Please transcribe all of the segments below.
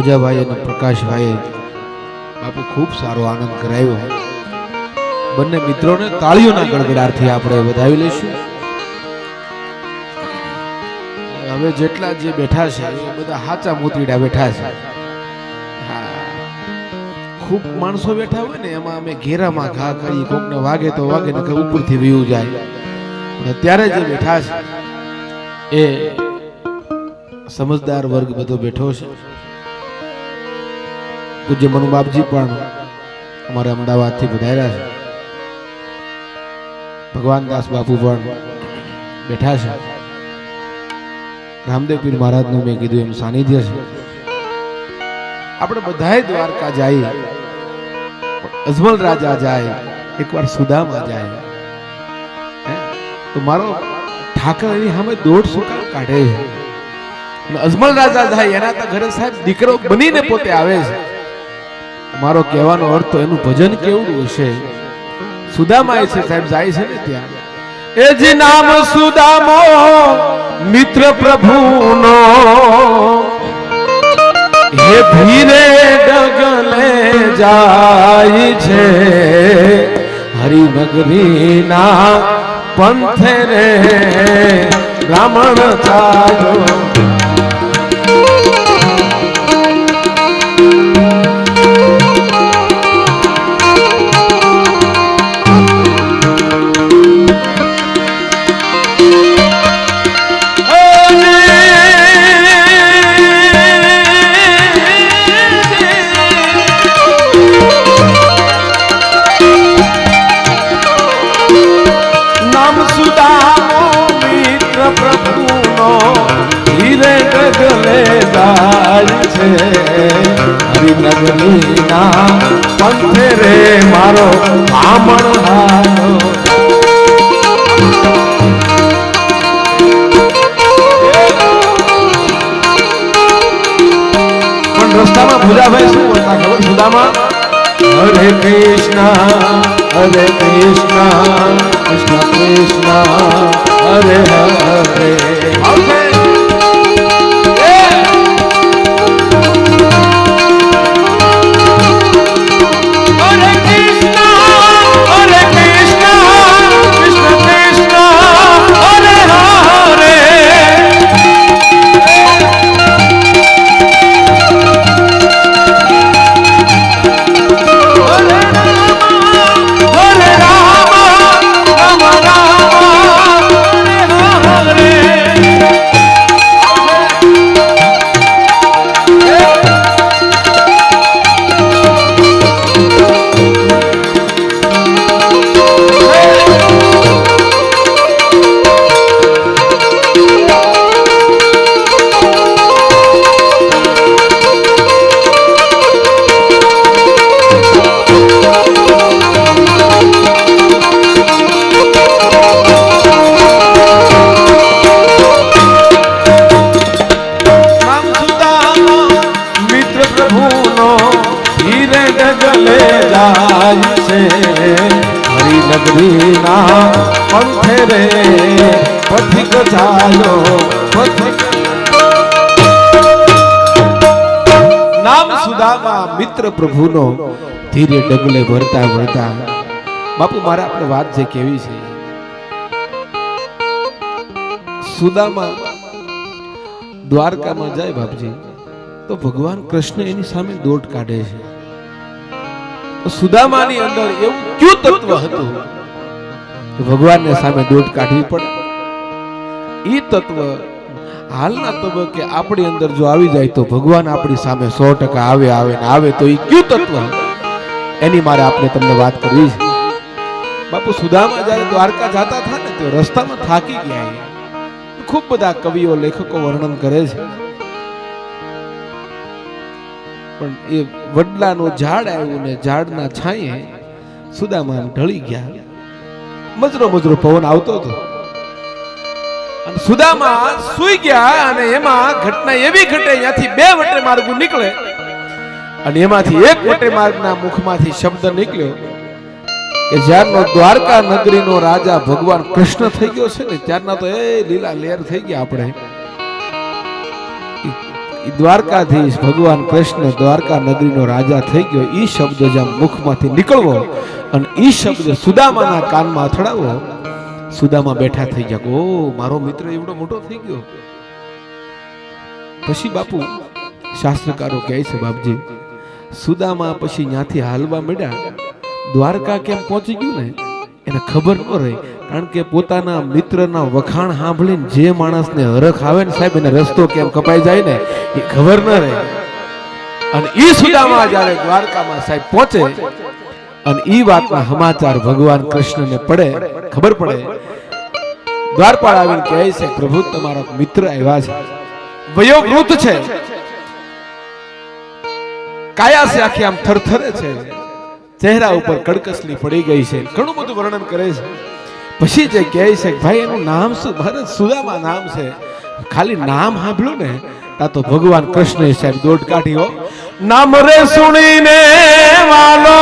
ઓજાભાઈ અને પ્રકાશભાઈ બાપુ ખૂબ સારો આનંદ કરાવ્યો. બંને મિત્રોને તાળીઓના ગડગડાટથી આપણે વધાવી લઈશું. હવે જેટલા જે બેઠા છે એ બધા હાચા મોતીડા બેઠા છે. ખૂબ માણસો બેઠા હોય ને એમાં અમે ઘેરામાં ઘા કરી, કોકને વાગે તો વાગે ને ઉપરથી વયું જાય. અત્યારે જે બેઠા છે એ સમજદાર વર્ગ બધો બેઠો છે. પૂજ્ય મનુબાપજી પણ અમારા અમદાવાદથી પધાર્યા છે. ભગવાનદાસ બાપુ પણ બેઠા છે. રામદેવ પીર મહારાજનું મેં કીધું એમ સાનિધ્ય છે. આપણે બધાએ દ્વારકા જાય, અજમલ રાજા જાય, એકવાર સુદામા જાય તો મારો ઠાકર એની સામે દોઢ સુકાળ કાઢે છે. અજમલ રાજા જાય એના તો ઘરે સાહેબ દીકરો બનીને પોતે આવે છે. મારો કહેવાનો અર્થ એનું ભજન કેવું હશે. સુદામા છે સાહેબ જાય છે ને ત્યાં, એ જે નામ સુદામો મિત્ર પ્રભુનો, હે ધીરે ડગલે જાય છે હરિનગરી ના પંથે રે બ્રાહ્મણ ચાલો. હરિનગરી ના પંથે રે મારો બ્રાહ્મણ હાલો. પણ રસ્તામાં ભુજાભાઈ શું બોલતા ખબર? સુદામા હરે કૃષ્ણ હરે કૃષ્ણ કૃષ્ણ કૃષ્ણ હરે હરે. હરિનગરી ના પંથે રે પથિક ચાલો. નામ સુદામા મિત્ર પ્રભુનો ધીરે ડગલે ભરતા ભરતા. બાપુ મારા આપણે વાત જે કેવી છે, સુદામા દ્વારકામાં જાય બાપજી તો ભગવાન કૃષ્ણ એની સામે દોટ કાઢે છે. સુદામાની અંદર એવું ક્યું તત્વ હતું કે ભગવાનને સામે દોટ કાઢવી પડે? ઈ તત્વ હાલના તબક્કે આપણી અંદર જો આવી જાય તો ભગવાન આપણી સામે 100% આવે તો ઈ ક્યું તત્વ એની મારે આપણે તમને વાત કરવી છે. બાપુ સુદામા જ્યારે દ્વારકા જતા હતા ને તો રસ્તામાં થાકી ગયા. ખૂબ બધા કવિઓ લેખકો વર્ણન કરે છે, પણ એ વડલાનું ઝાડ આવ્યું ને ઝાડના છાંયે સુદામા ઢળી ગયા. મજરો મજરો પવન આવતો હતો અને સુદામા સૂઈ ગયા. અને એમાં ઘટના એવી ઘટે, અહીંયાથી 2 વટે માર્ગો નીકળે અને એમાંથી એક વટે માર્ગના મુખમાંથી શબ્દ નીકળ્યો કે જ્યારનો દ્વારકા નગરીનો રાજા ભગવાન કૃષ્ણ થઈ ગયો છે ને ત્યારના તો એ લીલા લેર થઈ ગયા. આપણે દ્વારકાધીશ ભગવાન કૃષ્ણ દ્વારકા નગરીનો રાજા થઈ ગયો ઈ શબ્દ જેમ મુખમાંથી નીકળવો અને ઈ શબ્દ સુદામાના કાનમાં અથડાવો, સુદામા બેઠા થઈ ગયા, ઓ મારો મિત્ર એવડો મોટો થઈ ગયો. પછી બાપુ શાસ્ત્રકારો કહે છે, બાપજી સુદામા પછી ત્યાંથી હાલવા મળ્યા, દ્વારકા કેમ પહોંચી ગયું ને એને ખબર ન રહી, કારણ કે પોતાના મિત્રના વખાણ સાંભળીને જે માણસને હરખ આવે ને સાહેબ એને રસ્તો કેમ કપાઈ જાય ને એ ખબર ન રહે. અને ઈ સુદામા જ્યારે દ્વારકામાં સાહેબ પહોંચે અને ઈ વાતના સમાચાર ભગવાન કૃષ્ણને પડે, ખબર પડે, દ્વારપાળ આવીને કહે છે, પ્રભુ તમારો મિત્ર આવ્યા છે, વયોવૃદ્ધ છે, કાયા છે આખી આમ થરથરે છે, ચહેરા ઉપર કડકસલી પડી ગઈ છે, ઘણું બધું વર્ણન કરે છે. પછી જે કહે છે ભાઈ એનું નામ શું? ભારત સુદામા નામ છે. ખાલી નામ સાંભળ્યું ને તા તો ભગવાન કૃષ્ણ સાહેબ દોડ કાઢી હો, નામ રે સુણીને વાલો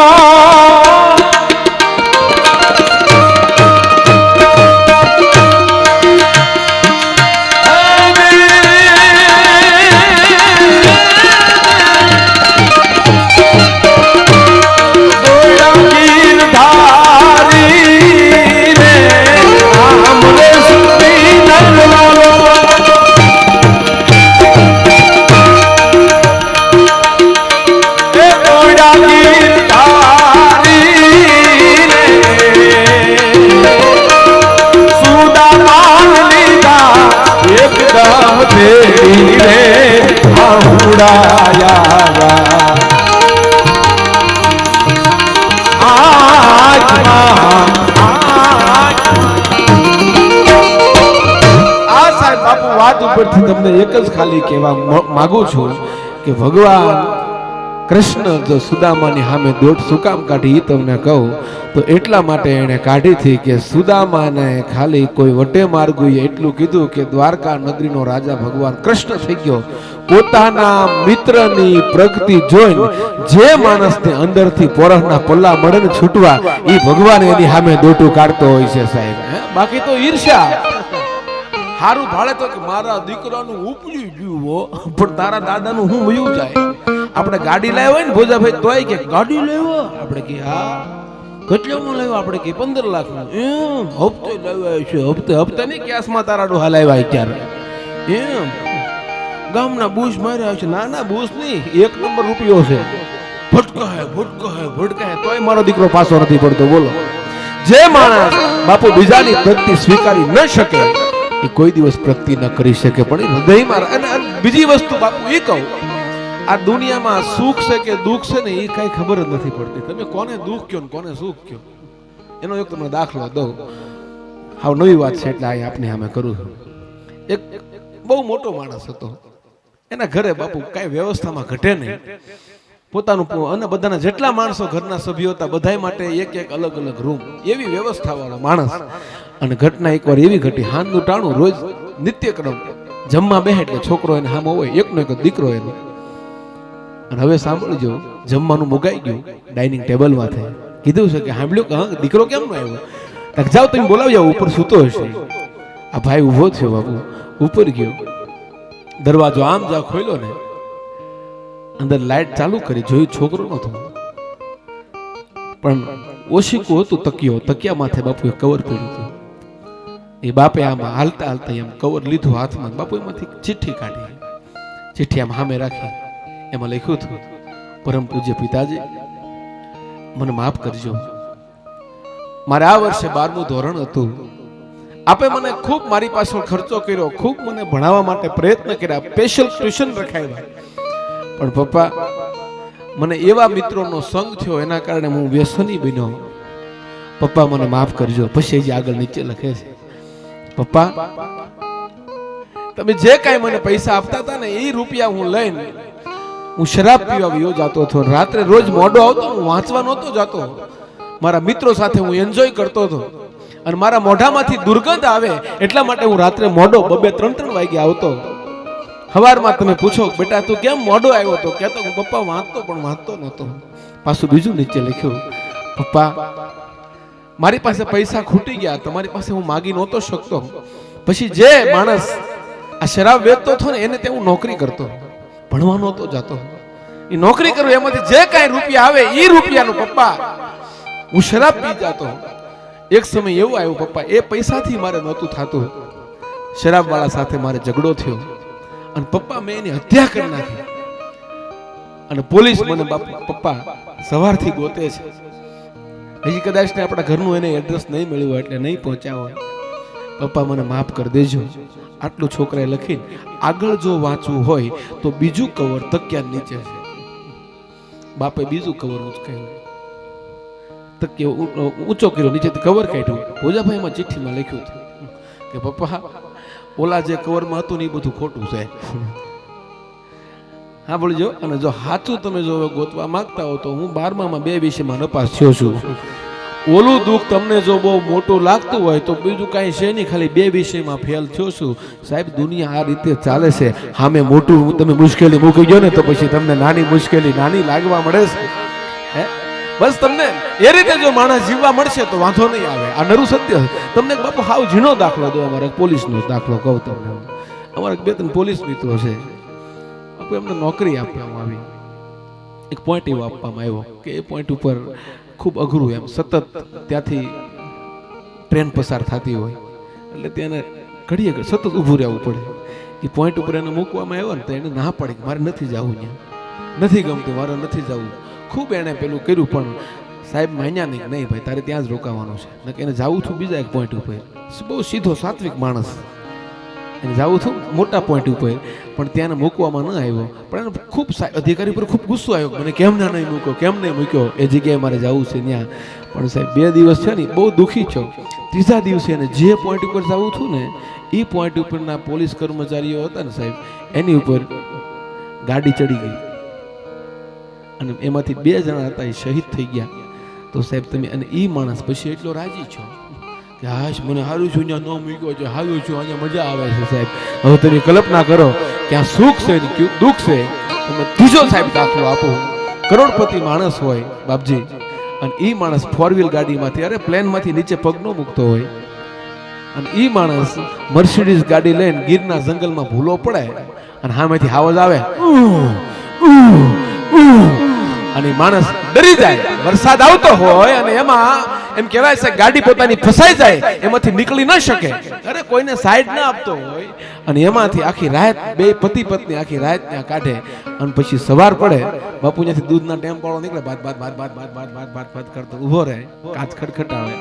તમને એક જ ખાલી કહેવા માંગુ છું કે ભગવાન કૃષ્ણ જો સુદામાની સામે દોટ શું કામ કાઢી એ તમને કહું તો એટલા માટે એને કાઢી હતી કે સુદામાને ખાલી કોઈ વટે માર્ગુએ એટલું કીધું કે દ્વારકા નગરીનો રાજા ભગવાન કૃષ્ણ થઈ ગયો. પોતાના મિત્રની પ્રગતિ જોઈને જે માણસને અંદરથી પોરહના પલ્લા મળે ને છૂટવા એ ભગવાન એની સામે દોટું કાઢતો હોય છે સાહેબ. બાકી તો ઈર્ષ્યા હારું ભાળે તો કે મારા દીકરાનું ઉપજી ગયું હો, પણ તારા દાદાનું હું વયું જાય. આપણે ગાડી લાવ્યા હોય ને ભોજાભાઈ તોય કે ગાડી લેવો, આપણે કે હા કેટલામાં લાવ્યો, આપણે કે 15 લાખમાં. હપ્તે લાવ્યા છે, હપ્તે હપ્તે નહીં કેસમાં તારા ડોહા લાવ્યા અત્યારે. એમ ગામના બૂસ માર્યા છે, નાના બૂસ નહીં, 1 નંબર રૂપિયો છે, ભટકાય તોય મારો દીકરો પાછો નથી પડતો. બોલો, જે માણસ બાપુ બીજાની પ્રગતિ સ્વીકારી ન શકે એ કોઈ દિવસ પ્રગતિ ન કરી શકે. પણ હૃદયમાં અને બીજી વસ્તુ બાપુ એ કહું, આ દુનિયામાં સુખ છે કે દુઃખ છે ને એ કઈ ખબર જ નથી પડતી. તમે કોને દુઃખ કયો ને કોને સુખ કયો એનો એક તમને દાખલો દઉં. હાવ નવી વાત છે એટલે આ આપને સામે કરું છું. એક બહુ મોટો માણસ હતો, એના ઘરે બાપુ કઈ વ્યવસ્થામાં ઘટે નહીં, પોતાનું અને બધાના જેટલા માણસો ઘરના સભ્યો હતા બધા માટે એક અલગ અલગ રૂમ, એવી વ્યવસ્થા વાળો માણસ. અને ઘટના એકવાર એવી ઘટી, હાનનું ટાણું રોજ નિત્યક્રમ જમવા બેહે એટલે છોકરો એને સામો હોય, એકનો એક દીકરો એનો. અને હવે સાંભળજો, જમવાનું મુગાઈ ગયું ડાઇનિંગ ટેબલમાં થઈ, કીધું છે કે સાંભળ્યું કે હા દીકરો કેમ ન આવ્યો? તક જાઓ તમે બોલાવી જાઓ, ઉપર સૂતો હશે. આ ભાઈ ઊભો થયો બાપુ, ઉપર ગયો, દરવાજો આમ જા ખોલ્યો ને અંદર લાઈટ ચાલુ કરી, જોયું છોકરો નતો, પણ ઓશીકું હતું તકિયો, તકિયા માથે બાપુએ કવર પડ્યું હતું. એ બાપે આમાં હાલતા હાલતા એમ કવર લીધું હાથમાં, બાપુ એમાંથી ચિઠ્ઠી કાઢી, ચિઠ્ઠી આમ સામે રાખી, એમાં લખ્યું હતું, પરમ પૂજ્ય પિતાજી મને માફ કરજો, મારે આ વર્ષે 12મું ધોરણ હતું, આપે મને ખૂબ મારી પાછળ ખર્ચો કર્યો, ખૂબ મને ભણાવવા માટે પ્રયત્ન કર્યા, સ્પેશિયલ ટ્યુશન રખાવ્યા, પણ પપ્પા મને એવા મિત્રોનો સંગ થયો એના કારણે હું વ્યસની બન્યો, પપ્પા મને માફ કરજો. પછી જે આગળ નીચે લખે છે, પપ્પા તમે જે કાંઈ મને પૈસા આપતા હતા ને એ રૂપિયા હું લઈને હું શરાબ પીવા ગયો જતો હતો, રાત્રે રોજ મોડો આવતો, હું વાંચવા નહોતો જતો, મારા મિત્રો સાથે હું એન્જોય કરતો હતો, અને મારા મોઢામાંથી દુર્ગંધ આવે એટલા માટે હું રાત્રે મોડો 2-3 વાગે આવતો. સવારમાં તમે પૂછો બેટા તું કેમ મોડો આવ્યો હતો, કહેતો હું પપ્પા વાંચતો પણ વાંચતો નહોતો. પાછું બીજું નીચે લખ્યું, પપ્પા મારી પાસે પૈસા ખૂટી ગયા, તમારી પાસે હું માગી નહોતો શકતો. પછી જે માણસ આ શરાબ વેચતો હતો ને એને તે હું નોકરી કરતો, ભણવા નહોતો જતો, એ નોકરી કરું એમાંથી જે કાંઈ રૂપિયા આવે એ રૂપિયાનો પપ્પા હું શરાબ પી જતો. એક સમય એવું આવ્યું પપ્પા, એ પૈસાથી મારે નહોતું થતું, શરાબવાળા સાથે મારે ઝઘડો થયો અને પપ્પા મેં એની હત્યા કરી નાખી. અને પોલીસ મને પપ્પા સવારથી ગોતે છે. હજી કદાચ ને આપણા ઘરનું એને એડ્રેસ નહીં મળ્યું હોય એટલે નહીં પહોંચ્યા હોય. પપ્પા મને માફ કરી દેજો. આટલું છોકરાએ લખીને આગળ જો વાંચવું હોય તો બીજું કવર તકિયા નીચે છે. બાપે બીજું કવર ઉંચકાયું, તકિયો ઊંચો કર્યો, નીચેથી કવર કાઢ્યું. ભોજાભાઈ એમાં ચિઠ્ઠીમાં લખ્યું હતું કે પપ્પા ઓલા જે કવરમાં હતું ને એ બધું ખોટું છે. હા બોલજો. અને જો સાચું તમે જો ગોતવા માંગતા હો તો હું 12માં 2 વિષયમાં નપાસ થયો છું. ઓલું દુઃખ તમને જો બહુ મોટું લાગતું હોય તો બીજું કાંઈ છે નહીં, ખાલી 2 વિષયમાં ફેલ થયો છું. સાહેબ દુનિયા આ રીતે ચાલે છે. સામે મોટું તમે મુશ્કેલી મૂકી ગયો ને તો પછી તમને નાની મુશ્કેલી નાની લાગવા મળે છે. હે બસ તમને એ રીતે જો માણસ જીવવા મળશે તો વાંધો નહીં આવે. આ નરું સત્ય. તમને બાપુ હાવ ઝીણો દાખલો દો. અમારે પોલીસનો દાખલો કહું તમને. અમારે 2-3 પોલીસ મિત્રો છે. એમને નોકરી આપવામાં આવી. એક પોઈન્ટ એવો આપવામાં આવ્યો કે એ પોઈન્ટ ઉપર ખૂબ અઘરું, એમ સતત ત્યાંથી ટ્રેન પસાર થતી હોય એટલે ત્યાં ઘડીએ સતત ઊભું રહેવું પડે. એ પોઈન્ટ ઉપર એને મૂકવામાં આવ્યો ને તો એને ના પડી, મારે નથી જવું, ત્યાં નથી ગમતું, મારે નથી જવું. ખૂબ એણે પેલું કર્યું પણ સાહેબ માન્યા નહીં. નહીં ભાઈ તારે ત્યાં જ રોકાવાનું છે. એને જવું છું બીજા એક પોઈન્ટ ઉપર. બહુ સીધો સાત્વિક માણસ, એને જવું છું મોટા પોઈન્ટ ઉપર પણ ત્યાં મૂકવામાં ન આવ્યો. પણ એને ખૂબ અધિકારી પર ખૂબ ગુસ્સો આવ્યો, મને કેમ ના નહીં મૂક્યો, કેમ નહીં મૂક્યો, એ જગ્યાએ મારે જવું છે ત્યાં. પણ સાહેબ 2 દિવસ છે ને બહુ દુઃખી છો. 3જા દિવસે એને જે પોઈન્ટ ઉપર જવું છું ને એ પોઈન્ટ ઉપરના પોલીસ કર્મચારીઓ હતા ને સાહેબ, એની ઉપર ગાડી ચડી ગઈ અને એમાંથી 2 જણા હતા એ શહીદ થઈ ગયા. તો સાહેબ તમે અને એ માણસ પછી એટલો રાજી છો કે હાશ મને સારું છું, અહીંયા ન મૂક્યો છે, સારું છું, અહીંયા મજા આવે છે. સાહેબ હવે તમે કલ્પના કરો કે આ સુખ છે ને ક્યું દુઃખ છે. તમે ત્રીજો સાહેબ દાખલો આપો. કરોડપતિ માણસ હોય બાપજી અને એ માણસ 4 વ્હીલ ગાડીમાંથી અરે પ્લેનમાંથી નીચે પગ ન મૂકતો હોય અને એ માણસ મર્સિડીઝ ગાડી લઈને ગીરના જંગલમાં ભૂલો પડે અને સામેથી આવાજ આવે અને માણસ ડરી જાય. વરસાદ આવતો હોય અને એમાં એમ કહેવાય છે ગાડી પોતાની ફસાઈ જાય, એમાંથી નીકળી ન શકે. અરે કોઈને સાઈડ ના આપતો હોય અને એમાંથી આખી રાત 2 પતિ પત્ની આખી રાત ત્યાં કાઢે અને પછી સવાર પડે બાપુ ત્યાંથી દૂધના ટેમ્પાળો નીકળે, બાદ બાદ બાદ બાદ બાદ બાદ બાદ બાદ બાદ કરતો ઊભો રહે, કાચ ખટખટાવે,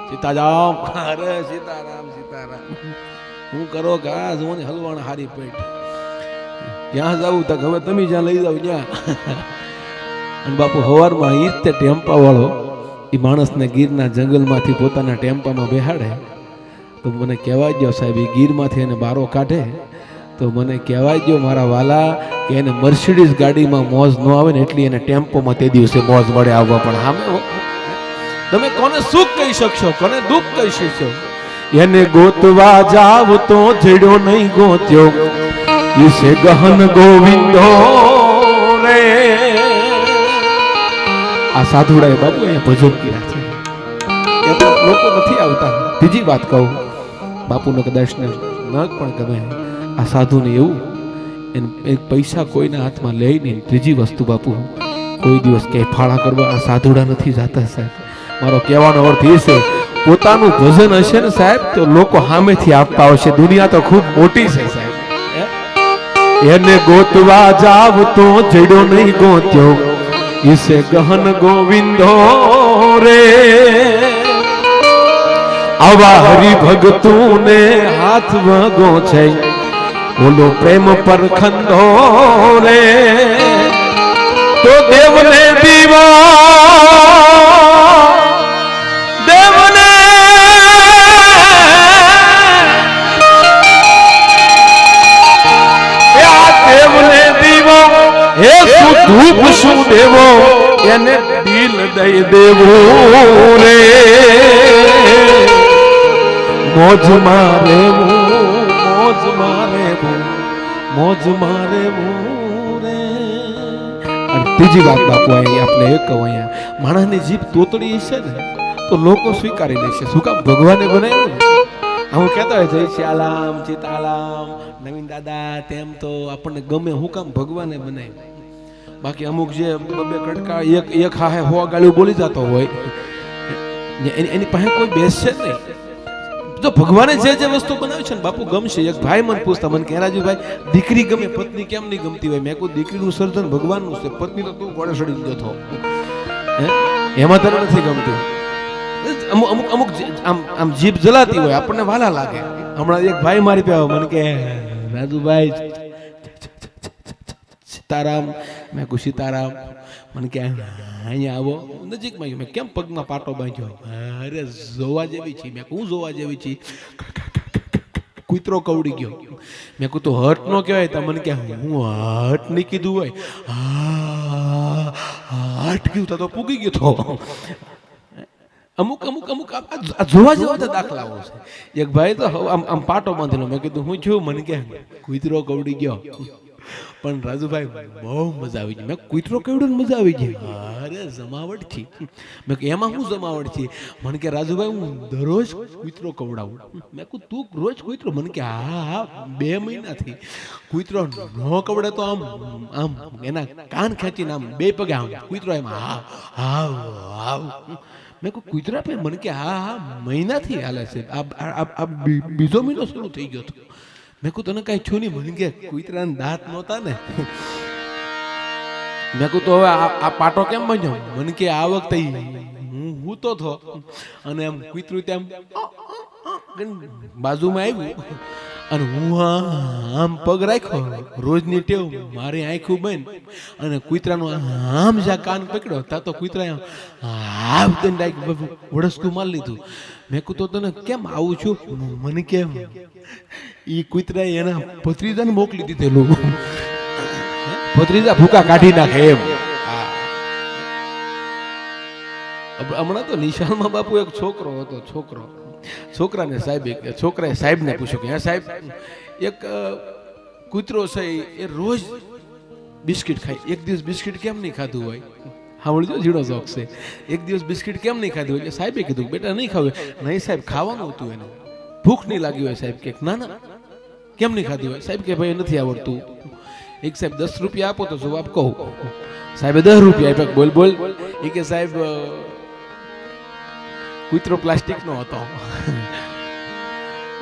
સીતારામ, અરે સીતારામ સીતારામ, હું કરો કા જોને હલવાણ હારી પેટ, ક્યાં જાવું તક હવે તમે જ્યાં લઈ જાવ ત્યાં. અને બાપુ હવારમાં ઈ તે ટેમ્પા વાળો એ માણસને ગીરના જંગલમાંથી પોતાના ટેમ્પામાં બેહાડે તો મને કહેવાય ગયો સાહેબ, એ ગીરમાંથી એને બારો કાઢે તો મને કહેવાય ગયો મારા વાલા કે એને મર્સિડીઝ ગાડીમાં મોજ ન આવે ને એટલી એને ટેમ્પોમાં તે દિવસે મોજ મળે આવવા. પણ સામે તમે કોને સુખ કહી શકશો, કોને દુઃખ કહી શકશો? એને ગોતવા જાવ તો જડ્યો નહીં ગોત્યો, ઈસે ગહન ગોવિંદો રે. આ સાધુડાએ બાપુ અહીંયા ભજન કર્યા છે, એ તો લોકો નથી આવતા. બીજી વાત કહું, બાપુને કદાચ ન પણ ગમે, આ સાધુને એવું એક પૈસા કોઈના હાથમાં લે નહીં. ત્રીજી વસ્તુ બાપુ, કોઈ દિવસ ક્યાંય ફાળા કરવા આ સાધુડા નથી જતા સાહેબ. મારો કહેવાનો અર્થ એ છે, પોતાનું ભજન હશે ને સાહેબ તો લોકો સામેથી આપતા હશે. દુનિયા તો ખૂબ મોટી છે સાહેબ. એને ગોતવા જાવ તો જડ્યો નહીં ગોત્યો, ઈસે ગહન ગોવિંદો રે. આવા હરિભગતું ને હાથ વગો છે, બોલો પ્રેમ પર ખંડો રે. તો દેવને દીવા, દેવને દેવને દીવો, હે શું ધૂપ શું દેવો, એને દિલ દઈ દેવું રે. મોજ મારે મોજ મારે મોજ મારે રે. અને ત્રીજી વાત બાપુ અહીં આપણે એક કહું, અહીંયા માણસની જીભ તોતડી છે ને તો લોકો સ્વીકારી લેશે. શું કામ? ભગવાને બનાવ્યું ને. હું કહેતો હોય જય શ્યાલામ સીતારામ નવીન દાદા તેમ તો આપણને ગમે હું કામ ભગવાને બનાવી. બાકી અમુક જે બબે કટકા એક હાહે હો ગાળ્યું બોલી જતો હોય એની પાસે કોઈ બેસશે નહીં. જો ભગવાને જે વસ્તુ બનાવી છે ને બાપુ ગમશે. એક ભાઈ મને પૂછતા, મને કે રાજુભાઈ દીકરી ગમે પત્ની કેમ નહીં ગમતી હોય? મેં કહું દીકરીનું સર્જન ભગવાનનું છે, પત્ની તો તું ઘોડે ચડી ગયો છો, એમાં તને નથી ગમતું. અમુક આમ જીભ જલાતી હોય, આપણને વાલા લાગે. હમણાં એક ભાઈ મારી પાસે મને કે રાજુભાઈ સીતારામ. મેં કહું સીતારામ. મને કે અહીંયા આવો નજીકમાં. મેં કેમ પગમાં પાટો બાંધ્યો? અરે જોવા જેવી છે. મેં કહું જોવા જેવી છે? કૂતરો કવડી ગયો. મેં કહું તો હટ નો કહેવાય. તો મને કે હું હટ નહીં કીધું હોય. હટ ગયું તો પૂગી ગયો તો. અમુક જોવા જેવા તો દાખલાઓ છે. એક ભાઈ તો આમ પાટો બાંધેલો. મેં કીધું હું છું? મને કે કૂતરો કવડી ગયો. પણ રાજુભાઈ બહુ મજા આવી ગઈ. મેં કૂતરો કેવડો મજા આવી ગઈ. અરે જમાવટ છે. મેં કે એમાં શું જમાવટ છે? મને કે રાજુભાઈ હું દરરોજ કૂતરો કવડાવું. મેં કહું તું રોજ કૂતરો? મને કે હા 2 મહિનાથી કૂતરો ન કવડે તો આમ એના કાન ખેંચીને આમ 2 પગે આમ કૂતરો એમ હાવ. મેં કહું કૂતરા પે? મને કે હા મહિનાથી હાલે છે. આ બીજો મહિનો શરૂ થઈ ગયો હતો. મેં કહું તને કઈ છું નહીં? મને કે કૂતરાના દાંત નહોતા ને. મેં કહું તો હવે આ પાટો કેમ બાંધ્યો? મને કે આ વખતે હું હૂતો થો અને એમ કૂતરું તેમ બાજુમાં આવ્યું અને હું આમ પગ રાખ્યો. રોજની ટેવ મારી આંખું બંધ અને કૂતરાનું આમ જ્યાં કાન પકડ્યો ત્યાં તો કૂતરા આમ વડસકું મારી લીધું. મેં કહું તો તને કેમ આવું છું? મને કેમ ઈ કૂતરાએ એના ભત્રીજાને મોકલી દીધેલું. ભત્રીજા ભૂકા કાઢી નાખે એમ. હમણાં તો નિશાળમાં બાપુ એક છોકરો હતો. છોકરાએ સાહેબને પૂછ્યું કે હા સાહેબ, એક કૂતરો છે એ રોજ બિસ્કિટ ખાય, એક દિવસ બિસ્કિટ કેમ નહીં ખાધું હોય? સાંભળજો, જીડો શોખ છે. એક દિવસ બિસ્કિટ કેમ નહીં ખાધું હોય? સાહેબે કીધું બેટા નહીં ખાવું. નહીં સાહેબ ખાવાનું હતું એને, ભૂખ નહીં લાગી હોય. સાહેબ કે ના કેમ નહીં ખાધું હોય? સાહેબ કે ભાઈ નથી આવડતું. એક સાહેબ 10 રૂપિયા આપો તો જવાબ કહું. સાહેબે 10 રૂપિયા આપ્યા. બોલ. એ કે સાહેબ કૂતરો પ્લાસ્ટિક નો હતો.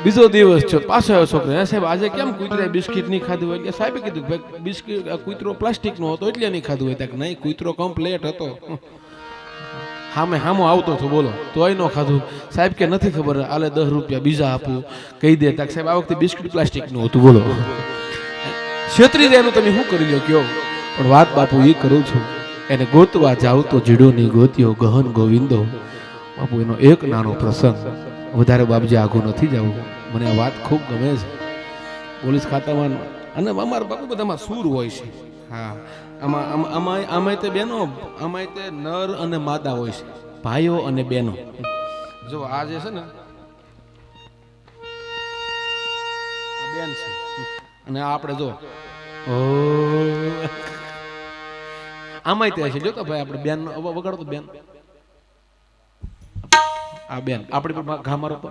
બીજો દિવસ છે, પાછો આવ્યો છોકરો. સાહેબ આજે કેમ કૂતરાએ બિસ્કિટ નહીં ખાધું હોય? સાહેબે કીધું ભાઈ બિસ્કિટ કૂતરો પ્લાસ્ટિક નો હતો એટલે નહીં ખાધું હોય. નહીં, કૂતરો કમ્પ્લેટ હતો, હામો આવતો હતો. બોલો તોય ન ખાધું. સાહેબ કે નથી ખબર, આલે 10 રૂપિયા બીજા આપું, કહી દે. તક સાહેબ આ વખતે બિસ્કિટ પ્લાસ્ટિક નું હતું. બોલો છેતરી દે એનું તમે શું કરી લો કયો? પણ વાત બાપુ એ કરું છું, એને ગોતવા જાવ તો જીડો ની ગોત્યો ગહન ગોવિંદો. બાપુ એનો એક નાનો પ્રસંગ, વધારે બાપજી આઘું નથી જવું. મને આ વાત ખૂબ ગમે છે. પોલીસ ખાતામાં અને અમારા બાપુ બધામાં સૂર હોય છે. હા, આમાં તે બેનો, આમાં તે નર અને માદા હોય છે, ભાઈઓ અને બહેનો. જો આ જે છે ને આ બેન છે અને આપણે જો આમાં તે છે. જો તો ભાઈ આપણે બેન વગાડો તો બેન. આ બેન આપણી પર ઘા મારો તો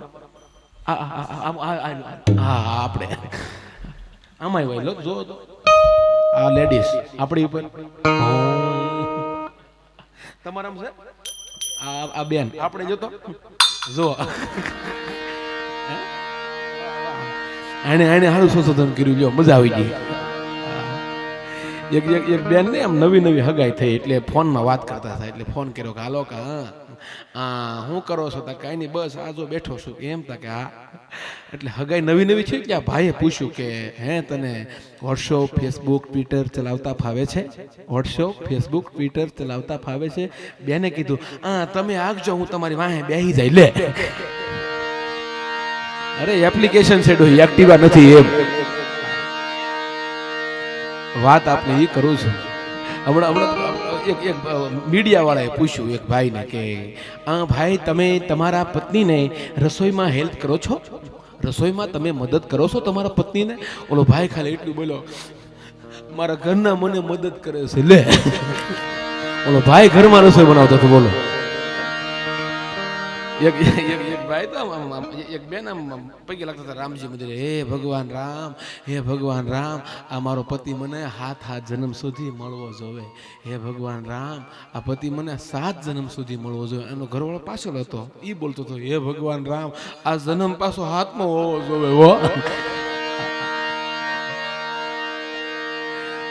આપણે આમાં હોય. લો જો તો આ લેડીઝ આપણી ઉપર તમારામાં છે. આ બેન આપણે જોતો જો આને સારું સંશોધન કર્યું. લ્યો મજા આવી ગઈ. એક બેન ને આમ નવી હગાઈ થઈ એટલે ફોનમાં વાત કરતા હતા. એટલે ફોન કર્યો કે હાલો કે હા શું કરો છો? તા કઈ નહીં, બસ આ જો બેઠો છું એમ. તા કે હા. એટલે હગાઈ નવી છે એટલે આ ભાઈએ પૂછ્યું કે હે તને વોટ્સઅપ ફેસબુક ટ્વિટર ચલાવતા ફાવે છે? વોટ્સઅપ ફેસબુક ટ્વિટર ચલાવતા ફાવે છે? બેને કીધું હા તમે આગજો, હું તમારી વાહે બેહી જાય. લે અરે એપ્લિકેશન છે ડો, એક્ટિવા નથી એમ. વાત આપણે એ કરું છું. હમણાં એક મીડિયા વાળાએ પૂછ્યું એક ભાઈને કે ભાઈ તમે તમારા પત્નીને રસોઈમાં હેલ્પ કરો છો? રસોઈમાં તમે મદદ કરો છો તમારા પત્નીને? ઓલો ભાઈ ખાલી એટલું બોલો, મારા ઘરના મને મદદ કરે છે. લે ઓલો ભાઈ ઘરમાં રસોઈ બનાવતો હતો. બોલો એક ભાઈ તો એક બેન આમ પૈકી લાગતા હતા રામજી મંદિરે, હે ભગવાન રામ આ મારો પતિ મને 7 જન્મ સુધી મળવો જોવે, હે ભગવાન રામ આ પતિ મને 7 જન્મ સુધી મળવો જોઈએ. એનો ઘરવાળો પાછળ હતો, એ બોલતો હતો, હે ભગવાન રામ આ જન્મ પાછો હાથમાં હોવો જોવે હો.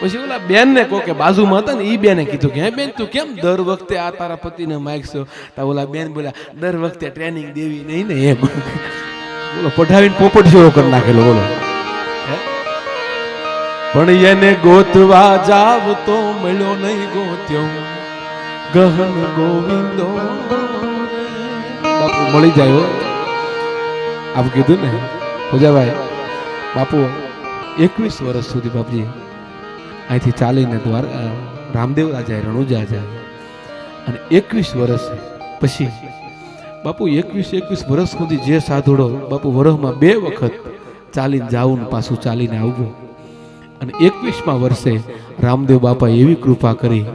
પછી ઓલા બેન ને કહો કે બાજુમાં હતા ને, એ બેને કીધું કે હે બેન તું કેમ દર વખતે આ તારા પતિને માગશો? તા ઓલા બેન બોલ્યા, દર વખતે ટ્રેનિંગ દેવી નહીં ને એમ. બોલો પઢાવીને પોપટ જેવો કરી નાખેલો. બોલો પણ એને ગોતવા જાવ તો મળ્યો નહીં ગોત્યો ગહન ગોવિંદો. બાપુ મળી જાય. આપ કીધું ને પૂજાભાઈ, બાપુ 21 વર્ષ સુધી બાપજી અહીંથી ચાલીને રામદેવ રાજા રણુજા જાય, અને 21 વર્ષ પછી બાપુ 21 વર્ષ સુધી જે સાધુડો બાપુ વરસમાં 2 વખત ચાલીને જાવું ને પાછું ચાલીને આવવું. અને 21મા વર્ષે રામદેવ બાપા એવી કૃપા કરી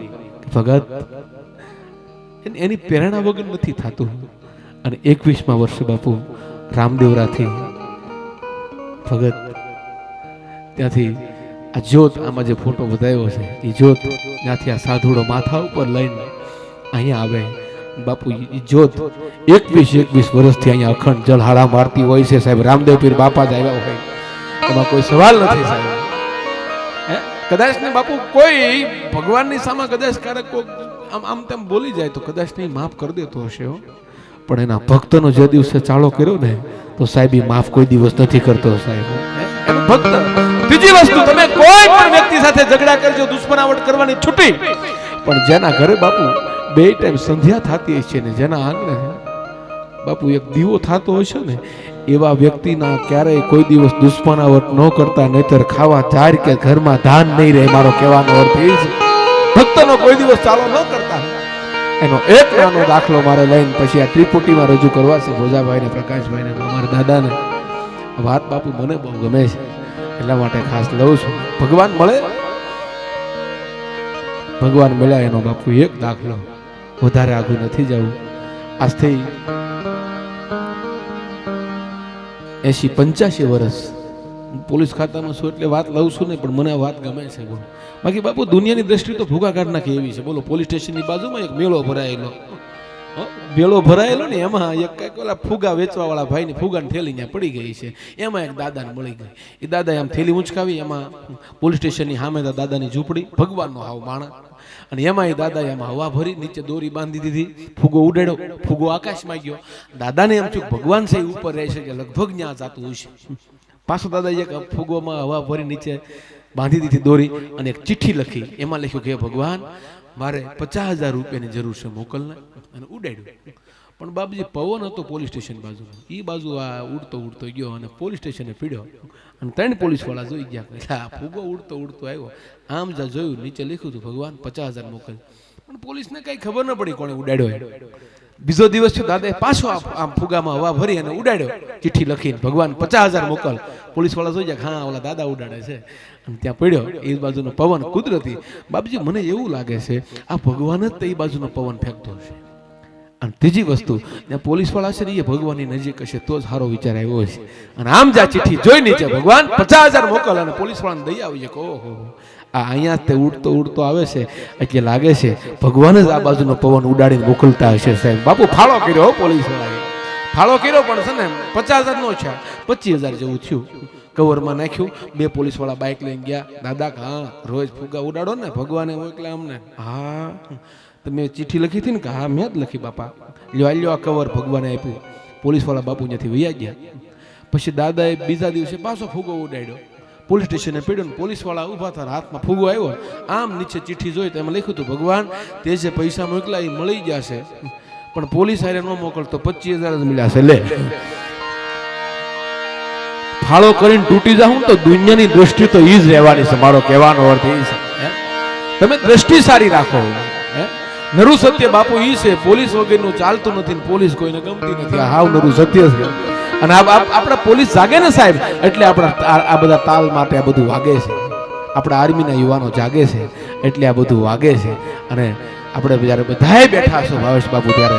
કે ભગત એની પ્રેરણા વગર નથી થતું. અને 21મા વર્ષે બાપુ રામદેવરાથી ભગત ત્યાંથી આ જ્યોત, આમાં જે ફોટો બતાવ્યો છે એ જ્યોત ત્યાંથી આ સાધુડો માથા ઉપર લઈને અહીંયા આવે. બાપુ એ જ્યોત 21 વર્ષથી અહીંયા અખંડ જલહાળા મારતી હોય છે સાહેબ. રામદેવ પીર બાપા જ આવ્યા હોય, એમાં કોઈ સવાલ નથી સાહેબ. કદાચ ને બાપુ કોઈ ભગવાનની સામે કદાચ ક્યારેક આમ તેમ બોલી જાય તો કદાચ નહીં માફ કરી દેતો હશે, પણ એના ભક્તનો જે દિવસે ચાળો કર્યો ને તો સાહેબ એ માફ કોઈ દિવસ નથી કરતો સાહેબ. એનો ભક્ત. બીજી વસ્તુ, તમે કોઈ પણ વ્યક્તિ સાથે ઝઘડા કરજો, દુશ્મનાવટ કરવાની છૂટી, પણ જેના ઘરે બાપુ 2 ટાઈમ સંધ્યા થતી હશે ને, જેના આંગણે બાપુ એક દીવો થતો હશે ને, એવા વ્યક્તિના ક્યારેય કોઈ દિવસ દુશ્મનાવટ ન કરતા, નહીતર ખાવા ચાર કે ઘરમાં ધાન નહીં રહે. મારો કહેવાનો અર્થ એ છે ભક્તનો કોઈ દિવસ ચાલો ન કરતા. એનો એક નાનો દાખલો મારે લઈને પછી આ ત્રિપુટીમાં રજૂ કરવા છે ભોજાભાઈ ને પ્રકાશભાઈ ને અમારા દાદાને. વાત બાપુ મને બહુ ગમે છે, એટલા માટે ખાસ લઉં છું. ભગવાન મળે, ભગવાન મળ્યા એનો બાપુ એક દાખલો, વધારે આગળ નથી જવું. આજથી 80-85 વર્ષ પોલીસ ખાતામાં છું એટલે વાત લઉં છું નહીં, પણ મને આ વાત ગમે છે. બોલો બાકી બાપુ દુનિયાની દ્રષ્ટિ તો ભૂગા કાઢ નાખે એવી છે. બોલો પોલીસ સ્ટેશનની બાજુમાં એક મેળો ભરાયેલો ને, એમાં એક કઈક ઓલા ફુગા વેચવા વાળા ભાઈની ફુગાની થેલી ત્યાં પડી ગઈ છે. એમાં એક દાદાને મળી ગઈ. એ દાદાએ આમ થેલી ઊંચકાવી, એમાં પોલીસ સ્ટેશનની સામે દાદાની ઝૂંપડી, ભગવાનનો હાવ માણસ, અને એમાં એ દાદાએ એમાં હવા ભરી, નીચે દોરી બાંધી દીધી, ફુગો ઉડાડ્યો, ફુગો આકાશમાં ગયો. દાદાને એમ થયું ભગવાન છે ઉપર રહે છે કે લગભગ ત્યાં જાતું હોય છે. પાછો દાદાએ એક ફુગોમાં હવા ભરી નીચે બાંધી દીધી દોરી, અને એક ચિઠ્ઠી લખી. એમાં લખ્યું કે ભગવાન મારે 50,000 રૂપિયાની જરૂર છે, મોકલને. અને ઉડાડ્યું. પણ બાબુજી પવન હતો પોલીસ સ્ટેશન બાજુ, એ બાજુ આ ઉડતો ગયો અને પોલીસ સ્ટેશને પીડ્યો. અને 3 પોલીસ વાળા જોઈ ગયા, ફુગો ઉડતો આવ્યો. આમ જા જોયું, નીચે લખ્યું હતું ભગવાન 50,000 મોકલ. પણ પોલીસને કઈ ખબર ન પડી કોણે ઉડાડ્યો. બીજો દિવસ થયો, દાદાએ પાછો આમ ફુગામાં હવા ભરી અને ઉડાડ્યો, ચિઠ્ઠી લખીને ભગવાન 50,000 મોકલ. પોલીસ વાળા જોઈ ગયા, હા ઓલા દાદા ઉડાડે છે. અને ત્યાં પડ્યો એ બાજુનો પવન કુદરતી. બાપજી મને એવું લાગે છે આ ભગવાન જ તો એ બાજુનો પવન ફેંકતો હશે. અને ત્રીજી વસ્તુ, ત્યાં પોલીસ વાળા છે ને એ ભગવાનની નજીક હશે તો જ સારો વિચાર આવ્યો હશે. અને આમ જા ચિઠ્ઠી જોઈ નીચે ભગવાન 50,000 મોકલ. અને પોલીસ વાળાને દઈ આવી છે કે ઓહો આ અહીંયા તે ઉડતો આવે છે એટલે લાગે છે ભગવાન જ આ બાજુનો પવન ઉડાડીને મોકલતા હશે સાહેબ. બાપુ ફાળો કર્યો પોલીસ વાળાએ, ફાળો કર્યો, પણ છે ને 50,000 નો છે, 25,000 જેવું થયું. કવરમાં નાખ્યું. 2 પોલીસ વાળા બાઇક લઈને ગયા. દાદા હા રોજ ફુગા ઉડાડો ને, ભગવાને મોકલ્યા અમને. હા તમે ચિઠ્ઠી લખી હતી ને? કે હા મેં જ લખી બાપા. લ્યો આ કવર ભગવાને આપ્યું. પોલીસ વાળા બાપુ ત્યાંથી વૈયા ગયા. પછી દાદાએ બીજા દિવસે પાછો ફુગો ઉડાડ્યો, પોલીસ સ્ટેશને પડ્યો. પોલીસ વાળા ઉભા થયા, હાથમાં ફુગો આવ્યો. આમ નીચે ચિઠ્ઠી જોઈ તો એમાં લખ્યું હતું ભગવાન તે જે પૈસા મોકલ્યા એ મળી ગયા છે, પણ પોલીસ હારે ન મોકલતો 25,000 જ મળ્યા છે. લે ફાળો કરીને તૂટી જાઉં તો દુનિયાની દ્રષ્ટિ તો ઈ જ રહેવાની છે. મારો કહેવાનો અર્થ એ છે તમે દ્રષ્ટિ સારી રાખો. નરુ સત્ય બાપુ ઈ છે, પોલીસ વગરનું ચાલતું નથી ને પોલીસ કોઈને ગમતી નથી. આ હાવ નરુ સત્ય છે. અને આપણા પોલીસ જાગે ને સાહેબ એટલે આપણા આ બધા તાલ માટે આ બધું વાગે છે. આપણા આર્મીના યુવાનો જાગે છે એટલે આ બધું વાગે છે. અને આપણે જ્યારે બધાએ બેઠા છો ભાવેશ બાપુ ત્યારે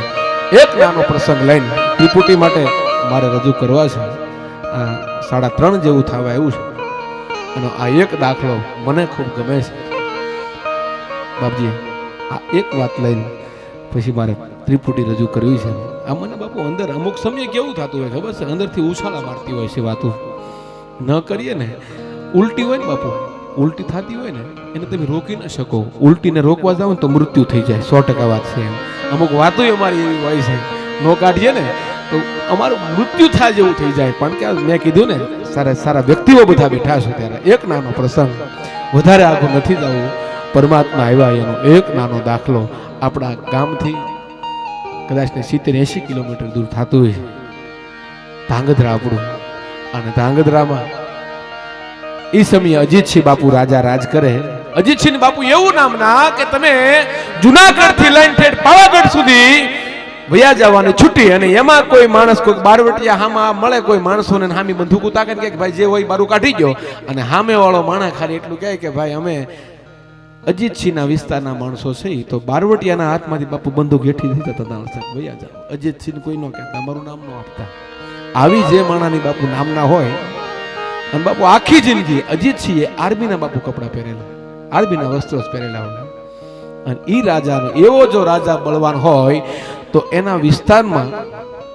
એક નાનો પ્રસંગ લઈને ત્રિપુટી માટે મારે રજૂ કરવા છે. 3:30 જેવું થવા આવ્યું છે અને આ એક દાખલો મને ખૂબ ગમે છે. બાપજી, આ એક વાત લઈને પછી મારે ત્રિપુટી રજૂ કરવી છે. આ મને બાપુ અંદર અમુક સમયે કેવું થતું હોય ખબર છે, અંદરથી ઉછાળા મારતી હોય છે. વાતો ન કરીએ ને, ઉલટી હોય ને બાપુ, ઉલટી થતી હોય ને એને તમે રોકી ન શકો. ઉલટીને રોકવા જાવ ને તો મૃત્યુ થઈ જાય. 100% વાત છે. અમુક વાતો અમારી એવી હોય છે, નો કાઢીએ ને તો અમારું મૃત્યુ થાય જેવું થઈ જાય. પણ કે મેં કીધું ને, સારા સારા વ્યક્તિઓ બધા બેઠા છે ત્યારે એક નાનો પ્રસંગ, વધારે આગળ નથી જવું. પરમાત્મા આવ્યા એનો એક નાનો દાખલો આપણા ગામથી કદાચ ને 70-80 કિલોમીટર દૂર થતું હોય. ધાંગધ્રા આપણું, અને ધાંગધ્રામાં એ સમયે અજીતસિંહ બાપુ રાજા રાજ કરે. અજીતસિંહ બાપુ એવું નામના કે તમે જુનાગઢ થી લઈને ઠેઠ પાવાગઢ સુધી વયા જવાની છૂટી, અને એમાં કોઈ માણસ કોઈ બારવટિયા હામાં મળે, કોઈ માણસોને હામી બંદૂક તાકે કે ભાઈ જે હોય બારું કાઢી ગયો, અને સામે વાળો માણસ ખાલી એટલું કહે કે ભાઈ અમે અજીતસિંહના વિસ્તારના માણસો છે, તો બારવટિયાના હાથમાંથી બાપુ બંદૂક હેઠી થઈ જતા વયા જાવ. અજીતસિંહ કોઈ ન કહેતા, અમારું નામ ન આપતા. આવી જે માણાની બાપુ નામના હોય, અને બાપુ આખી જિંદગી અજીતસિંહે આર્મીના બાપુ કપડા પહેરેલા, આર્મીના વસ્ત્રો પહેરેલા હોય. અને ઈ રાજાનો એવો જો રાજા બળવાન હોય તો એના વિસ્તારમાં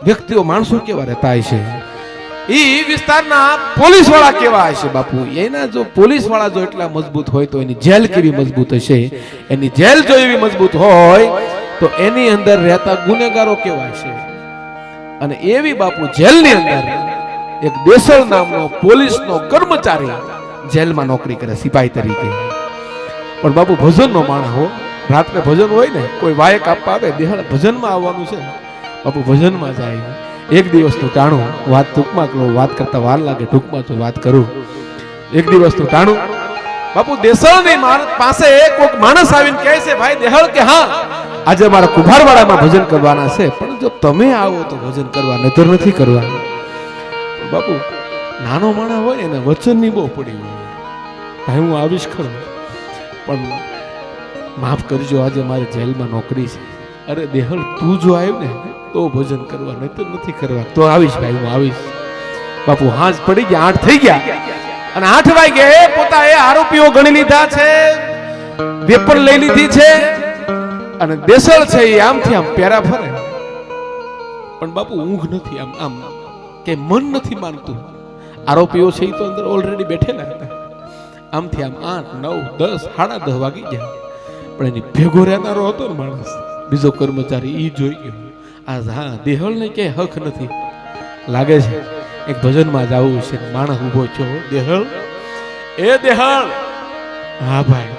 વ્યક્તિઓ માણસો કેવા રહેતા હશે, ઈ વિસ્તારના પોલીસ વાળા કેવા હશે બાપુ. એના જો પોલીસ વાળા જો એટલા મજબૂત હોય તો એની જેલ કેવી મજબૂત હશે. એની જેલ જો એવી મજબૂત હોય તો એની અંદર રહેતા ગુનેગારો કેવા હશે. અને એવી બાપુ જેલની અંદર એક દેસળ નામનો પોલીસનો કર્મચારી જેલમાં નોકરી કરે સિપાહી તરીકે. પણ બાપુ ભજનનો માણસ હો, રાત્રે ભજન હોય ને, કોઈ વાયક આપવા આવે, દેહાડે ભજનમાં આવવાનું છે, બાપુ ભજનમાં જાય. એક દિવસનું ટાણું, વાત ટૂંકમાં કરું, વાત કરતા વાર લાગે, ટૂંકમાં તો વાત કરું. એક દિવસનું ટાણું, બાપુ દેસળની પાસે કોઈક માણસ આવીને કહે છે, ભાઈ દેહળ કે હા આજે મારા કુંભારવાડામાં ભજન કરવાના છે, પણ જો તમે આવો તો ભજન કરવા, નહીતર નથી કરવા. બાપુ નાનો માણસ હોય ને એને વચનની બહુ પડી હોય, ભાઈ હું આવીશ ખરો, પણ માફ કરજો આજે મારે જેલમાં નોકરી છે. અરે દેહળ તું જો આવ્યું ને તો ભજન કરવા, નહીતર નથી કરવા. તો આવીશ ભાઈ, હું આવીશ. બાપુ હાંજ પડી ગયા, 8 થઈ ગયા, અને 8 વાગે પોતા એ આરોપીઓ ગણી લીધા છે, પેપર લઈ લીધી છે, અને દેસળ છે એ આમથી આમ પેરા ફરે. પણ બાપુ ઊંઘ નથી, આમ આમ કે મન નથી માનતું. આરોપીઓ છે એ તો અંદર ઓલરેડી બેઠેલા હતા. આમથી આમ 8, 9, 10, 10:30 વાગી ગયા. પણ એની ભેગો રહેનારો હતો ને માણસ, બીજો કર્મચારી, ઈ જોઈ ગયો. હા દેહળ ને કે હક નથી, લાગે છે એક ભજનમાં જવું છે. માણસ ઉભો છો, દેહળ એ દેહળ, હા ભાઈ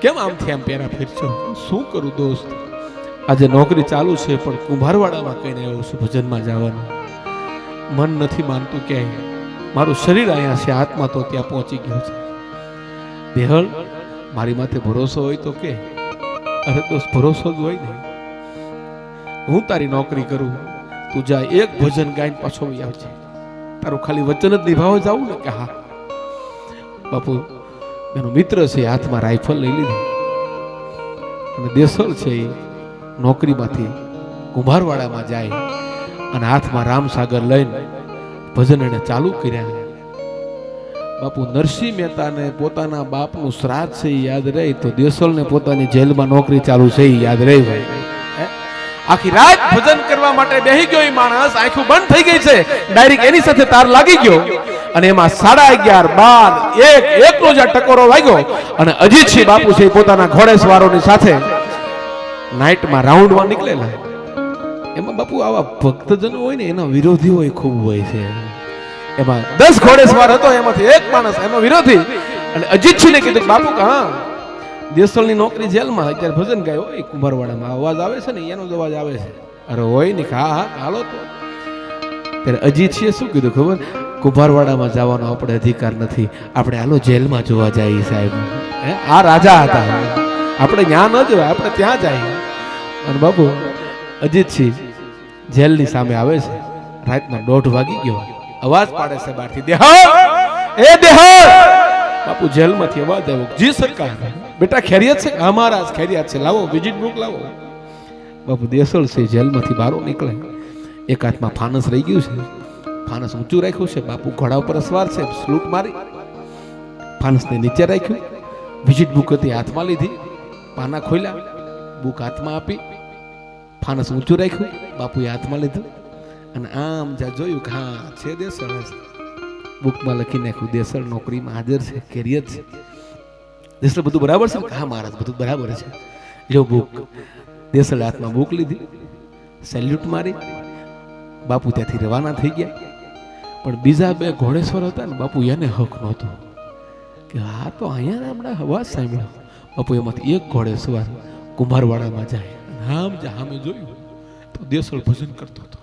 કેમ આમથી આમ પેરા ફેરશો? શું કરું દોસ્ત, આજે નોકરી ચાલુ છે પણ કુંભારવાડામાં કહીને આવ્યો છું ભજનમાં જવાનું. મન નથી માનતું ક્યાંય, મારું શરીર અહીંયા છે, આત્મા તો ત્યાં પહોંચી ગયો છે. દેહળ મારી માથે ભરોસો હોય તો કે. અરે દોસ્ત ભરોસો જ હોય ને, હું તારી નોકરી કરું, તું જા એક ભજન ગાઈને પાછો આવજે, તારું ખાલી વચન જ નિભાવવા જાવું ને કે હા. બાપુ એનો મિત્ર છે, હાથમાં રાઇફલ લઈ લીધી, અને દેસળ છે એ નોકરીમાંથી કુંભારવાડામાં જાય, અને હાથમાં રામસાગર લઈને ભજન એને ચાલુ કર્યા. બાપુ નરસિંહ મહેતાને પોતાના બાપનું શ્રાદ્ધ છે એ યાદ રહે, તો દેસળને પોતાની જેલમાં નોકરી ચાલુ છે એ યાદ રહે. ભાઈ આખી રાત ભજન કરવા માટે બેહી ગયો એ માણસ, આંખો બંધ થઈ ગઈ છે, ડાયરેક્ટ એની સાથે તાર લાગી ગયો, અને એમાં 11:30, 12, 1 નો જ્યાં ટકોરો વાગ્યો, અને અજીતસિંહ બાપુ છે પોતાના ઘોડેસવારોની સાથે નાઇટમાં રાઉન્ડમાં નીકળેલા. એમાં બાપુ આવા ભક્તજનો હોય ને એના વિરોધીઓ ખૂબ હોય છે. એમાં 10 ઘોડેસવાર હતો, એમાંથી એક માણસ એનો વિરોધી, અને અજીતસિંહને કીધું બાપુ હા દેસળની નોકરી જેલમાં, અત્યારે ભજન ગાય હોય કુંભારવાડામાં, અવાજ આવે છે ને એનો જ અવાજ આવે છે. અરે હોય ને, હા હા હાલો તો. ત્યારે અજીતસિંહે શું કીધું ખબર? કુંભારવાડામાં જવાનો આપણે અધિકાર નથી, આપણે હાલો જેલમાં જોવા જઈએ સાહેબ. આ રાજા હતા, આપણે ત્યાં ન જવાય, આપણે ત્યાં જઈએ. અને બાપુ અજીતસિંહ જેલની સામે આવે છે, રાતના 1:30 વાગી ગયો, અવાજ પાડે છે બહારથી, દેહળ એ દેહળ. બાપુ જેલમાંથી અવાજ આવ્યો, જી સરકાર. બેટા ખેરિયત છે? હા મહારાજ ખેરિયત છે, લાવો વિઝિટ બુક લાવો. બાપુ દેસળ છે જેલમાંથી બહાર નીકળે, એક હાથમાં ફાનસ રહી ગયું છે, ફાનસ ઊંચું રાખ્યું છે, બાપુ ઘોડા ઉપર સવાર છે, સ્લૂટ મારી ફાનસને નીચે રાખ્યું, વિઝિટ બુક હતી હાથમાં લીધી, પાના ખોલ્યા, બુક હાથમાં આપી, ફાનસ ઊંચું રાખ્યું, બાપુએ હાથમાં લીધું અને આમ જ્યાં જોયું કે હા છે દેસળ, બુકમાં લખી નાખ્યું દેસળ નોકરીમાં હાજર છે, કેરિયર છે. દેસળ બધું બરાબર છે? હા મહારાજ બધું બરાબર છે. લો બુક. દેસળ હાથમાં બુક લીધી, સેલ્યુટ મારી, બાપુ ત્યાંથી રવાના થઈ ગયા. પણ બીજા બે ઘોડેશ્વર હતા ને બાપુ, એને હક નહોતો કે હા તો અહીંયા હમણાં અવાજ સાંભળ્યો. બાપુ એમાંથી એક ઘોડેશ્વર કુંભારવાડામાં જાય, આમ સામે જોયું તો દેસળ ભજન કરતો હતો.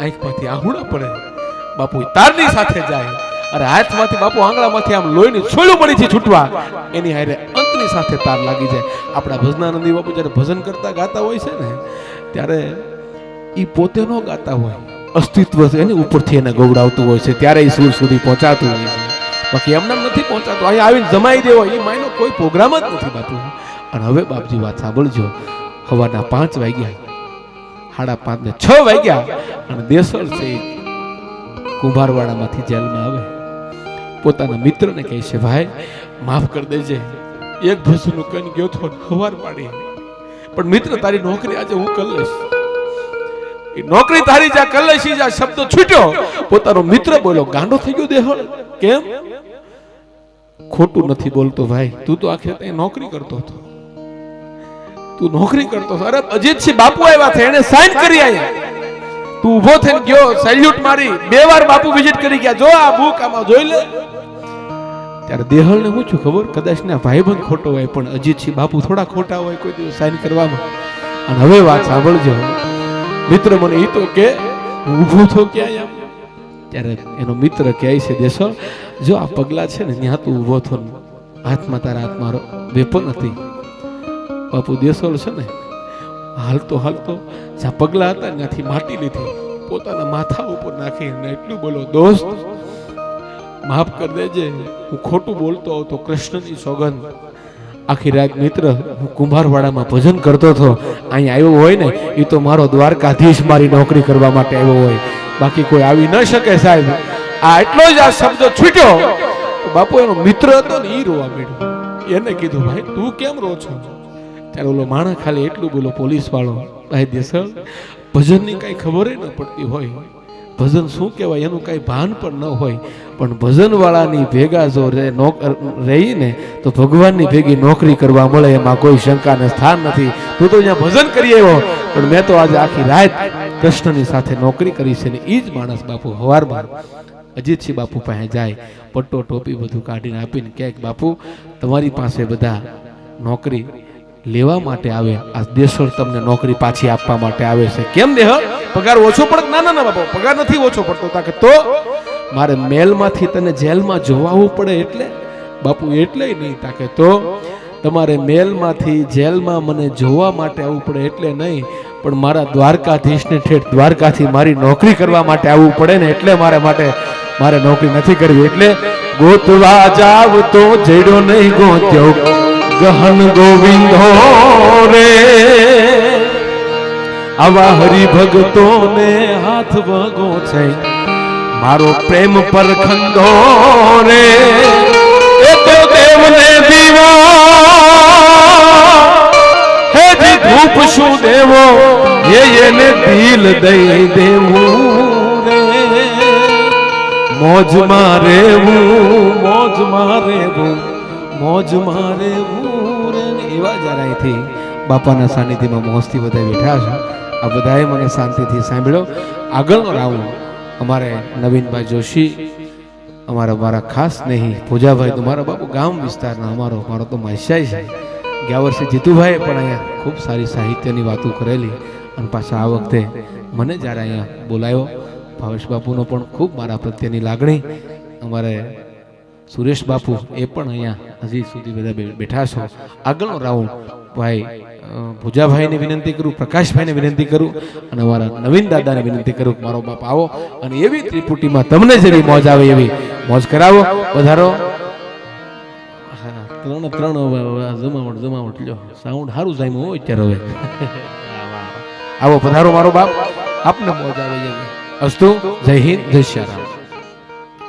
આંખમાંથી આહુડા પડે, બાપુ તારની સાથે જાય, અરે હાથમાંથી બાપુ આંગળામાંથી આમ લોહીની છોલું મળી છૂટવા, એની હારે અંતની સાથે તાર લાગી જાય. આપણા ભજનાનંદી બાપુ જ્યારે ભજન કરતા ગાતા હોય છે ને, ત્યારે એ પોતે નો ગાતા હોય, અસ્તિત્વ છે એની ઉપરથી એને ગૌડાવતું હોય છે, ત્યારે એ સુર સુધી પહોંચાતું હોય છે. બાકી એમને નથી પહોંચાતું, અહીંયા આવીને જમાઈ દેવો એ માયનો કોઈ પ્રોગ્રામ જ નથી બાપુ. અને હવે બાપજી વાત સાંભળજો, સવારના 5 વાગ્યા, 5:30 ને 6 વાગ્યા, અને દેસળ છે કુંભારવાડામાંથી જેલમાં આવે, પોતાના મિત્રને કહે છે ભાઈ માફ કરી દેજે, એક ભસનું કન ગયો તો સવાર પાડી, પણ મિત્ર તારી નોકરી આજે હું કરી લઈશ. એ નોકરી તારી જ્યાં કરી લઈશ, જ્યાં શબ્દ છૂટ્યો, પોતાનો મિત્ર બોલો ગાંડો થઈ ગયો દેહળ, કેમ ખોટું નથી બોલતો ભાઈ, તું તો આખરે ત્યાં નોકરી કરતો હતો, તું નોકરી કરતો હતો. અરે અજીતસિંહ બાપુ આવ્યા છે, એને સાઈન કરી આયા, તું ઉભો થઈને ગયો, સેલ્યુટ મારી, 2 વાર બાપુ વિઝિટ કરી ગયા, જો આ બુક આમાં જોઈ લે. ત્યારે દેહળને હું છું ખબર, કદાચ ના ભાઈબંધ ખોટો હોય, પણ અજીતસિંહ બાપુ થોડા ખોટા હોય કોઈ દિવસ સાઈન કરવામાં. અને હવે વાત સાંભળજો, મિત્ર મને એ તો કે હું ઊભો થો ક્યાં આમ, ત્યારે એનો મિત્ર કહે છે દેસળ જો આ પગલા છે ને ત્યાં તું ઊભો થો, હાથમાં તારા હાથમાં વેપન હતી. બાપુ દેસળ છે ને હાલતો હાલતો જ્યાં પગલા હતા ત્યાંથી માટી લીધી, પોતાના માથા ઉપર નાખીને એટલું બોલો, દોસ્ત માફ કરી દેજે, હું ખોટું બોલતો હતો, કૃષ્ણની સોગંદ. આખી રાત મિત્ર હું કુંભારવાડામાં ભજન કરતો હતો, અહીંયા આવ્યો હોય ને એ તો મારો દ્વારકાધીશ મારી નોકરી કરવા માટે આવ્યો હોય, બાકી કોઈ આવી ન શકે સાહેબ. આ એટલો જ આ શબ્દ છૂટ્યો, બાપુ એનો મિત્ર હતો ને એ રોવા માંડ્યો. એને કીધું ભાઈ તું કેમ રો છો? ત્યારે ઓલો માણસ ખાલી એટલું બોલો, પોલીસ વાળો, ભાઈ દેસળ ભજનની કઈ ખબર ન પડતી હોય, ભજન શું કહેવાય એનું કઈ ભાન પણ ન હોય, પણ ભજન વાળાની ભેગા જો રહીને તો ભગવાનની ભેગી નોકરી કરવા મળે, એમાં કોઈ શંકાને સ્થાન નથી. તું તો અહીંયા ભજન કરી આવ્યો, પણ મેં તો આજે આખી રાત કૃષ્ણની સાથે નોકરી કરી છે. ને એ જ માણસ બાપુ હવારમાં અજીતસિંહ બાપુ પાસે જાય, પટ્ટો ટોપી બધું કાઢીને આપીને કહે બાપુ તમારી પાસે બધા નોકરી લેવા માટે આવે, આ દેસળ તમને નોકરી પાછી આપવા માટે આવે છે. કેમ દેહ પગાર ઓછો પડે? ના ના ના બાપુ પગાર નથી ઓછો પડતો, તાકે તો મારે મેલમાંથી તને જેલમાં જોવાવું પડે એટલે? બાપુ એટલે નહીં, તાકે તો તમારે મેલમાંથી જેલમાં મને જોવા માટે આવવું પડે એટલે નહીં, પણ મારા દ્વારકાધીશને ઠેઠ દ્વારકાથી મારી નોકરી કરવા માટે આવવું પડે ને એટલે મારે નોકરી નથી કરવી. એટલે ગોતવા જાવ તો જેડો નહીં ગોત્યો ગહન ગોવિંદો રે, આવા હરિભગતો ને હાથ વગો છે મારો પ્રેમ પર ખંડો રે, એ તો દેવને દીવા હે જી ધૂપ શું દેવો એને દિલ દઈ દેવું રે, મોજમાં રહેવું મોજમાં રહેવું મોજમાં રહેવું રે. એવા જરા અહીંથી બાપાના સાનિધ્યમાં મોજથી બધા બેઠા છે. આ બધાએ મને શાંતિથી સાંભળ્યો. આગળનો રાઉન્ડ અમારે નવીનભાઈ જોશી, અમારા ખાસ સ્નેહી પૂજાભાઈ, તમારા બાપુ ગામ વિસ્તારના, મારો તો માસ્યાઈ છે. ગયા વર્ષે જીતુભાઈએ પણ અહીંયા ખૂબ સારી સાહિત્યની વાતો કરેલી, અને પાછા આ વખતે મને જ્યારે અહીંયા બોલાયો, ભાવેશ બાપુનો પણ ખૂબ મારા પ્રત્યેની લાગણી, અમારે સુરેશ બાપુ એ પણ અહીંયા હજી સુધી બધા બેઠા છો. આગળનો રાઉન્ડ ભાઈ ભુજાભાઈને વિનંતી કરું, પ્રકાશભાઈને વિનંતી કરું, અને અમારા નવીન દાદાને વિનંતી કરું કે મારો બાપ આવો અને એવી ત્રિપુટીમાં તમને જેવી મોજ આવે એવી મોજ કરાવો. વધારો ત્રણ જમાવટ લ્યો સાઉન્ડ સારું જાય હોય અત્યારે હવે આવો પધારો મારો બાપ આપને મોજ આવે અસ્તુ જય હિન્દ જય શ્રી રામ